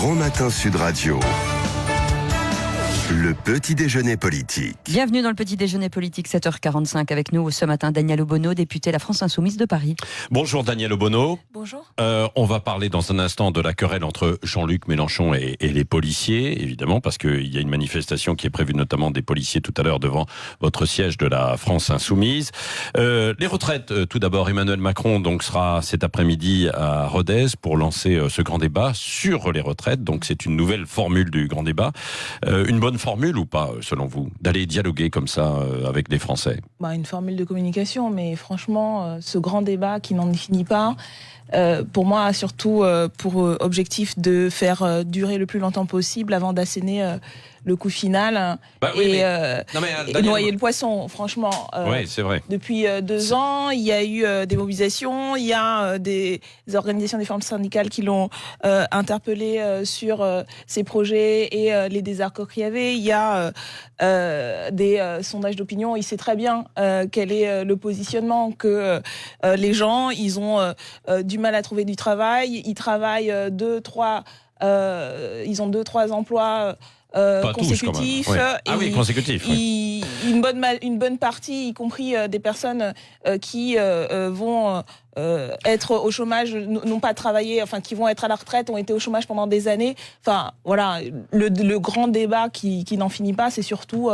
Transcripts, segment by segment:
Grand Matin Sud Radio. Le petit déjeuner politique. Bienvenue dans le petit déjeuner politique, 7h45 avec nous ce matin Daniel Obono, député La France Insoumise de Paris. Bonjour Daniel Obono. Bonjour. On va parler dans un instant de la querelle entre Jean-Luc Mélenchon et les policiers, évidemment, parce qu'il y a une manifestation qui est prévue notamment des policiers tout à l'heure devant votre siège de La France Insoumise. Les retraites, tout d'abord, Emmanuel Macron donc sera cet après-midi à Rodez pour lancer ce grand débat sur les retraites. Donc c'est une nouvelle formule du grand débat. Une bonne formule ou pas, selon vous, d'aller dialoguer comme ça avec les Français? Une formule de communication, mais franchement, ce grand débat qui n'en finit pas, pour moi, a surtout pour objectif de faire durer le plus longtemps possible avant d'asséner le coup final et noyer le poisson. Franchement, oui, c'est vrai. Depuis 2 ans, il y a eu des mobilisations, il y a des organisations des formes syndicales qui l'ont interpellé sur ces projets et les désaccords qu'il y avait. Il y a des sondages d'opinion. Il sait très bien quel est le positionnement, que les gens, ils ont du mal à trouver du travail. Ils travaillent ils ont 2-3 emplois consécutifs. Tous, ouais. Oui, consécutifs. Oui. Une bonne partie, y compris des personnes qui vont être au chômage, n'ont pas travaillé, enfin qui vont être à la retraite, ont été au chômage pendant des années. Enfin voilà, le grand débat qui n'en finit pas, c'est surtout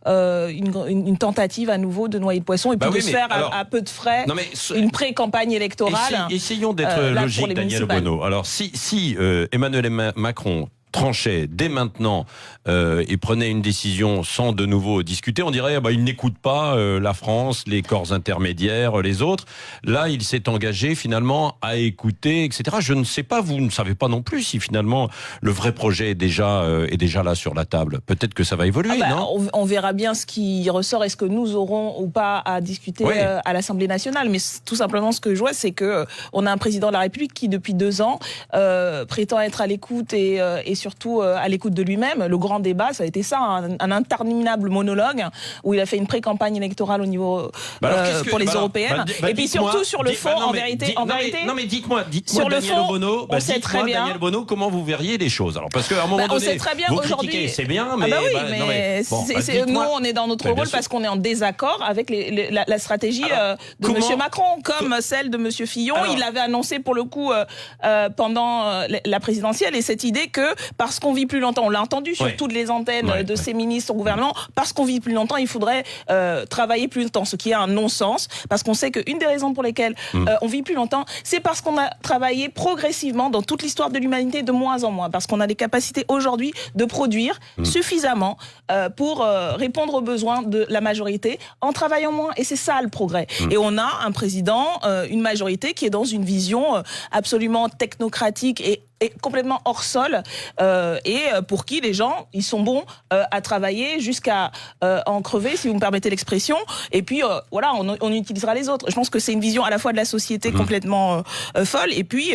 une tentative à nouveau de noyer le poisson et puis de se faire à peu de frais une pré-campagne électorale. Essayons d'être logique, Daniel Obono. Alors si Emmanuel Macron tranchait dès maintenant et prenait une décision sans de nouveau discuter, on dirait il n'écoute pas la France, les corps intermédiaires, les autres. Là, il s'est engagé finalement à écouter, etc. Je ne sais pas, vous ne savez pas non plus si finalement le vrai projet est déjà là sur la table. Peut-être que ça va évoluer, non ? On verra bien ce qui ressort. Est-ce que nous aurons ou pas à discuter à l'Assemblée nationale ? Mais tout simplement, ce que je vois, c'est que on a un président de la République qui, depuis 2 ans, prétend être à l'écoute et surtout à l'écoute de lui-même. Le grand débat, ça a été ça, un interminable monologue où il a fait une pré-campagne électorale au niveau pour les européennes. Et puis surtout sur le fond, en vérité. Non mais dites-moi, sur le Daniel fond, Obono, on sait très bien. Daniel Obono, comment vous verriez les choses ? Alors parce qu'à un moment donné, on sait très bien vous aujourd'hui. critiquez, c'est bien, mais nous, on est dans notre rôle parce qu'on est en désaccord avec la stratégie de Monsieur Macron, comme celle de Monsieur Fillon. Il l'avait annoncé pour le coup pendant la présidentielle, et cette idée que parce qu'on vit plus longtemps, on l'a entendu sur toutes les antennes de ses ministres au gouvernement, parce qu'on vit plus longtemps, il faudrait travailler plus longtemps, ce qui est un non-sens, parce qu'on sait qu'une des raisons pour lesquelles on vit plus longtemps, c'est parce qu'on a travaillé progressivement dans toute l'histoire de l'humanité de moins en moins, parce qu'on a des capacités aujourd'hui de produire suffisamment pour répondre aux besoins de la majorité en travaillant moins, et c'est ça le progrès. Et on a un président, une majorité qui est dans une vision absolument technocratique et complètement hors sol, et pour qui les gens, ils sont bons à travailler jusqu'à en crever, si vous me permettez l'expression, et puis on utilisera les autres. Je pense que c'est une vision à la fois de la société complètement folle, et puis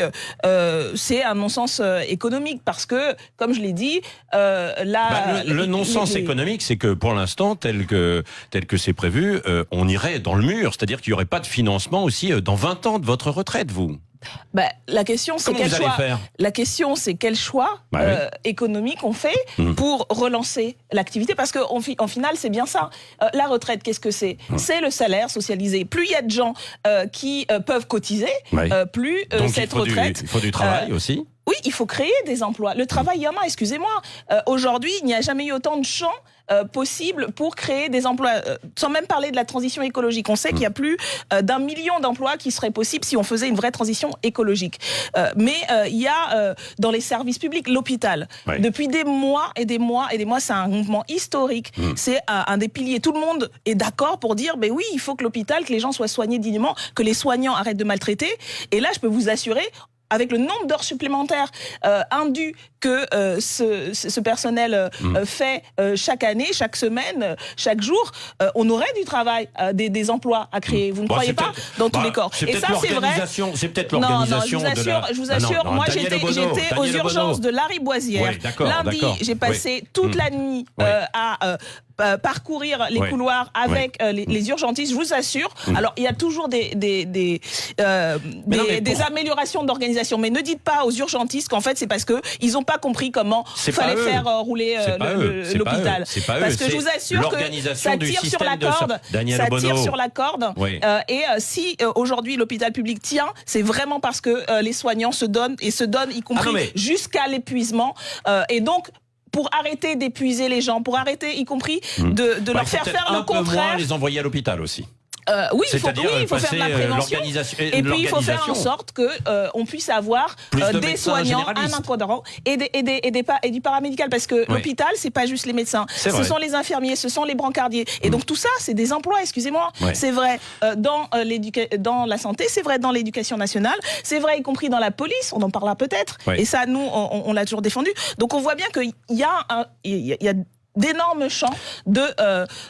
c'est un non-sens économique, parce que, comme je l'ai dit, le non-sens économique, c'est que pour l'instant, tel que c'est prévu, on irait dans le mur, c'est-à-dire qu'il n'y aurait pas de financement aussi dans 20 ans de votre retraite, vous. La question, c'est quel choix. La question, c'est quel choix économique on fait pour relancer l'activité, parce que en final, c'est bien ça. La retraite, qu'est-ce que c'est ? C'est le salaire socialisé. Plus il y a de gens qui peuvent cotiser, plus donc cette retraite. Il faut du travail aussi. Oui, il faut créer des emplois. Le travail, il y en a, excusez-moi. Aujourd'hui, il n'y a jamais eu autant de champs possibles pour créer des emplois. Sans même parler de la transition écologique. On sait qu'il y a plus d'1 million d'emplois qui seraient possibles si on faisait une vraie transition écologique. Mais il y a dans les services publics, l'hôpital. Depuis des mois et des mois et des mois, c'est un mouvement historique. C'est un des piliers. Tout le monde est d'accord pour dire, oui, il faut que l'hôpital, que les gens soient soignés dignement, que les soignants arrêtent de maltraiter. Et là, je peux vous assurer, avec le nombre d'heures supplémentaires indues que ce personnel fait chaque année, chaque semaine, chaque jour, on aurait du travail, des emplois à créer. Vous ne croyez pas ? Dans tous les corps. Et ça, c'est vrai. C'est peut-être l'organisation. Je vous assure, moi j'étais aux urgences de Lariboisière. Lundi, j'ai passé toute la nuit à parcourir les couloirs avec les urgentistes, je vous assure. Alors, il y a toujours des améliorations d'organisation, mais ne dites pas aux urgentistes qu'en fait, c'est parce qu'ils n'ont pas compris comment fallait faire rouler l'hôpital. Parce que je vous assure que ça tire sur la corde. Ça tire sur la corde. Et si aujourd'hui l'hôpital public tient, c'est vraiment parce que les soignants se donnent, y compris jusqu'à l'épuisement. Et donc, pour arrêter d'épuiser les gens, pour arrêter, y compris de leur faire faire le contraire. Moins les envoyer à l'hôpital aussi. Oui, il faut faire de la prévention. Et puis, il faut faire en sorte que on puisse avoir des soignants, un encadrant et du paramédical. Parce que l'hôpital, c'est pas juste les médecins. Ce sont les infirmiers, ce sont les brancardiers. Et donc, tout ça, c'est des emplois, excusez-moi. C'est vrai dans la santé, c'est vrai dans l'éducation nationale, c'est vrai y compris dans la police, on en parlera peut-être. Et ça, nous, on l'a toujours défendu. Donc, on voit bien qu'il y a d'énormes champs de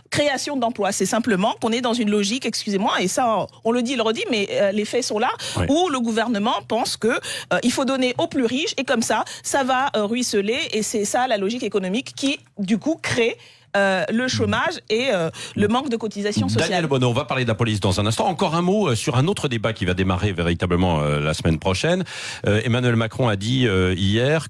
création d'emplois. C'est simplement qu'on est dans une logique, excusez-moi, et ça, on le dit, il le redit, mais les faits sont là, où le gouvernement pense que il faut donner aux plus riches, et comme ça va ruisseler, et c'est ça la logique économique qui, du coup, crée le chômage et le manque de cotisation sociale. Daniel Obono, on va parler de la police dans un instant. Encore un mot sur un autre débat qui va démarrer véritablement la semaine prochaine. Emmanuel Macron a dit hier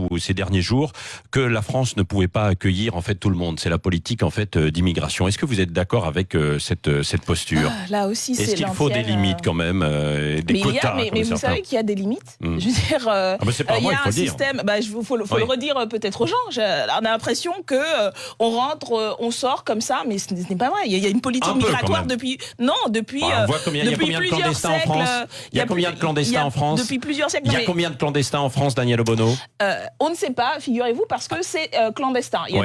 ou ces derniers jours, que la France ne pouvait pas accueillir en fait tout le monde. C'est la politique en fait d'immigration. Est-ce que vous êtes d'accord avec cette posture? Là aussi, est-ce qu'il faut des limites quand même, des quotas? Mais vous savez qu'il y a des limites. Je veux dire, il y a un système. Il faut le redire peut-être aux gens. On a l'impression que on rentre, on sort comme ça, mais ce n'est pas vrai. Il y a une politique migratoire depuis plusieurs siècles. Il y a combien de clandestins en France? Depuis plusieurs siècles. Il y a combien de clandestins en France, Daniel Obono? On ne sait pas, figurez-vous, parce que c'est clandestin. Il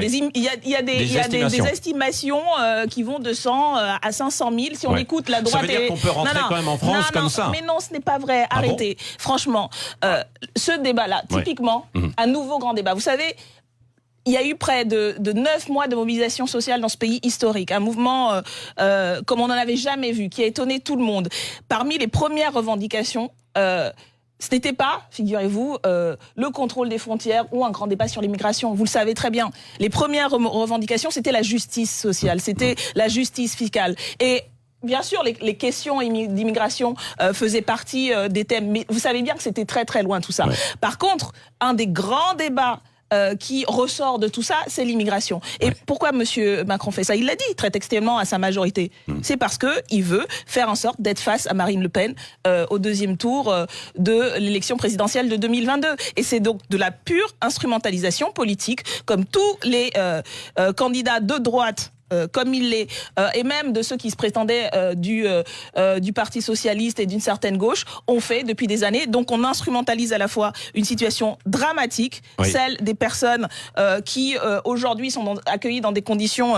y a des estimations qui vont de 100 à 500 000. Si on écoute la droite, ça veut dire qu'on peut rentrer quand même en France comme ça. Mais non, ce n'est pas vrai. Arrêtez. Franchement, ce débat-là, typiquement, un nouveau grand débat. Vous savez, il y a eu près de 9 mois de mobilisation sociale dans ce pays historique. Un mouvement comme on n'en avait jamais vu, qui a étonné tout le monde. Parmi les premières revendications, ce n'était pas, figurez-vous, le contrôle des frontières ou un grand débat sur l'immigration. Vous le savez très bien. Les premières revendications, c'était la justice sociale, c'était la justice fiscale. Et bien sûr, les questions d'immigration faisaient partie des thèmes, mais vous savez bien que c'était très très loin tout ça. Par contre, un des grands débats qui ressort de tout ça, c'est l'immigration. Et pourquoi Monsieur Macron fait ça? Il l'a dit très textuellement à sa majorité. C'est parce que il veut faire en sorte d'être face à Marine Le Pen au deuxième tour de l'élection présidentielle de 2022. Et c'est donc de la pure instrumentalisation politique, comme tous les candidats de droite. Comme il l'est, et même de ceux qui se prétendaient du Parti socialiste et d'une certaine gauche, ont fait depuis des années. Donc on instrumentalise à la fois une situation dramatique, celle des personnes qui aujourd'hui sont accueillies dans des conditions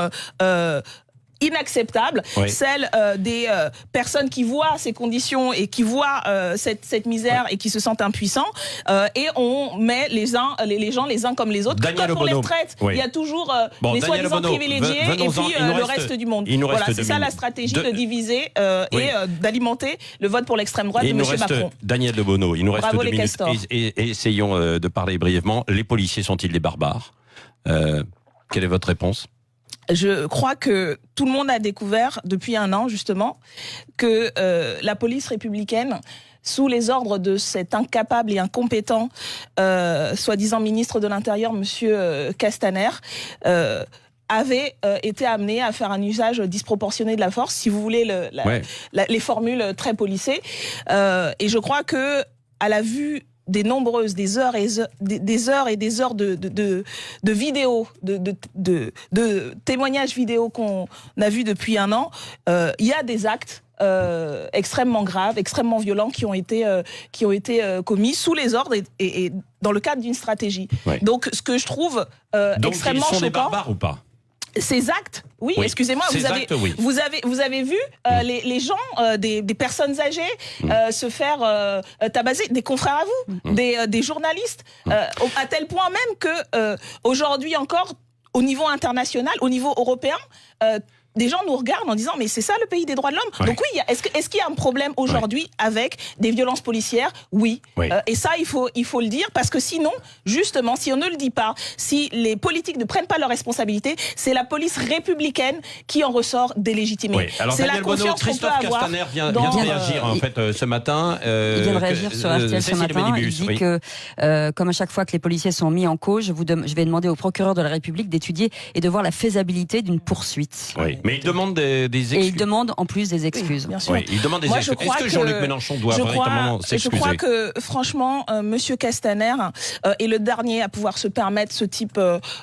inacceptable, celle des personnes qui voient ces conditions et qui voient cette misère et qui se sentent impuissants, et on met les gens les uns comme les autres. Quand on les traite, il y a toujours les soi-disant privilégiés et puis le reste du monde. Voilà, c'est ça la stratégie de diviser et d'alimenter le vote pour l'extrême droite de M. Macron. Daniel Obono, il nous reste 2 minutes et essayons de parler brièvement. Les policiers sont-ils des barbares? Quelle est votre réponse? Je crois que tout le monde a découvert depuis 1 an, justement, que la police républicaine, sous les ordres de cet incapable et incompétent, soi-disant ministre de l'Intérieur, Monsieur Castaner, avait été amené à faire un usage disproportionné de la force, si vous voulez les formules très policées. Et je crois que, à la vue des nombreuses, des heures et des heures de vidéos, de témoignages vidéo qu'on a vus depuis 1 an, il y a des actes extrêmement graves, extrêmement violents qui ont été commis sous les ordres et dans le cadre d'une stratégie. Donc, ce que je trouve extrêmement choquant. Donc, ils sont des barbares ou pas? Ces actes, oui. Excusez-moi, vous avez vu les gens, des personnes âgées se faire tabasser, des confrères à vous, des journalistes, à tel point même que aujourd'hui encore, au niveau international, au niveau européen, des gens nous regardent en disant mais c'est ça le pays des droits de l'homme. Donc oui, est-ce qu'il y a un problème aujourd'hui avec des violences policières? Oui. Et ça, il faut le dire, parce que sinon, justement, si on ne le dit pas, si les politiques ne prennent pas leurs responsabilités, c'est la police républicaine qui en ressort délégitimée. Alors, c'est la confiance qu'on peut avoir. Christophe Castaner vient de réagir en fait ce matin. Il vient de réagir sur RTL ce matin. Il dit que, comme à chaque fois que les policiers sont mis en cause, je vais demander au procureur de la République d'étudier et de voir la faisabilité d'une poursuite. Oui, mais il demande des excuses. Et il demande en plus des excuses. Bien sûr. Oui, il demande des excuses. Est-ce que Jean-Luc Mélenchon doit véritablement s'excuser? Je crois que, franchement, Monsieur Castaner est le dernier à pouvoir se permettre ce type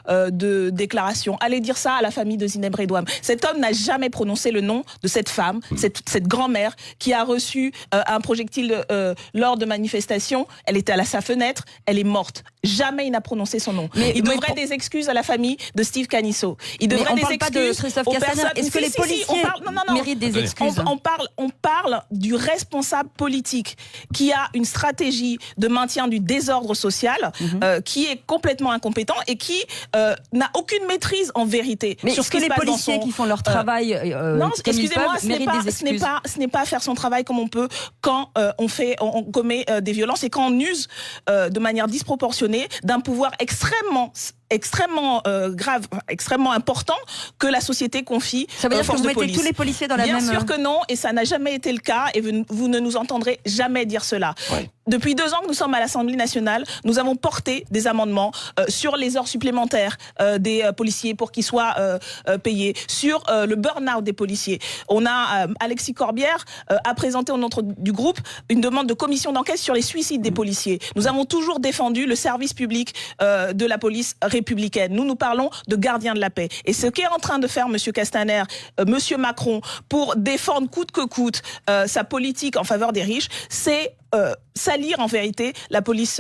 de déclaration. Allez dire ça à la famille de Zineb Redouane. Cet homme n'a jamais prononcé le nom de cette femme, cette grand-mère qui a reçu un projectile lors de manifestations. Elle était à sa fenêtre, elle est morte. Jamais il n'a prononcé son nom. Il devrait des excuses à la famille de Steve Canisso. Il devrait des excuses aux personnes. Est-ce que les policiers méritent des excuses? On parle du responsable politique qui a une stratégie de maintien du désordre social, qui est complètement incompétent et qui n'a aucune maîtrise en vérité sur ce qui se passe dans son... les policiers qui font leur travail non, comme ils peuvent, ce n'est pas faire son travail comme on peut quand on commet des violences et quand on use de manière disproportionnée d'un pouvoir extrêmement grave, extrêmement important que la société confie aux forces de police. Ça veut dire que vous mettez tous les policiers dans la même... Bien sûr que non, et ça n'a jamais été le cas, et vous ne nous entendrez jamais dire cela. Depuis 2 ans que nous sommes à l'Assemblée nationale, nous avons porté des amendements sur les heures supplémentaires des policiers pour qu'ils soient payés, sur le burn-out des policiers. On a, Alexis Corbière a présenté au nom du groupe une demande de commission d'enquête sur les suicides des policiers. Nous avons toujours défendu le service public de la police républicaine. Nous parlons de gardiens de la paix. Et ce qu'est en train de faire Monsieur Castaner, Monsieur Macron, pour défendre coûte que coûte sa politique en faveur des riches, c'est salir en vérité la police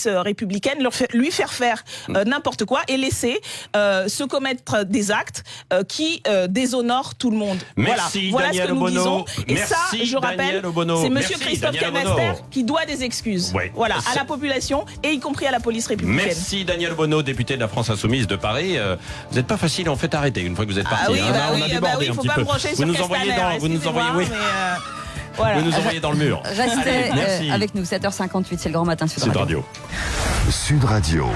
républicaine, lui faire faire n'importe quoi et laisser se commettre des actes qui déshonorent tout le monde. Merci, voilà Daniel ce que nous disons. Et Merci, ça, je rappelle, c'est Monsieur Christophe Castaner qui doit des excuses à la population et y compris à la police républicaine. Merci Daniel Obono, député de la France Insoumise de Paris. Vous n'êtes pas facile en fait à arrêter une fois que vous êtes parti. On a débordé un petit peu. Vous nous envoyez Vous nous envoyez dans le mur. Restez avec nous, 7h58, c'est le Grand Matin Sud Radio. Sud Radio.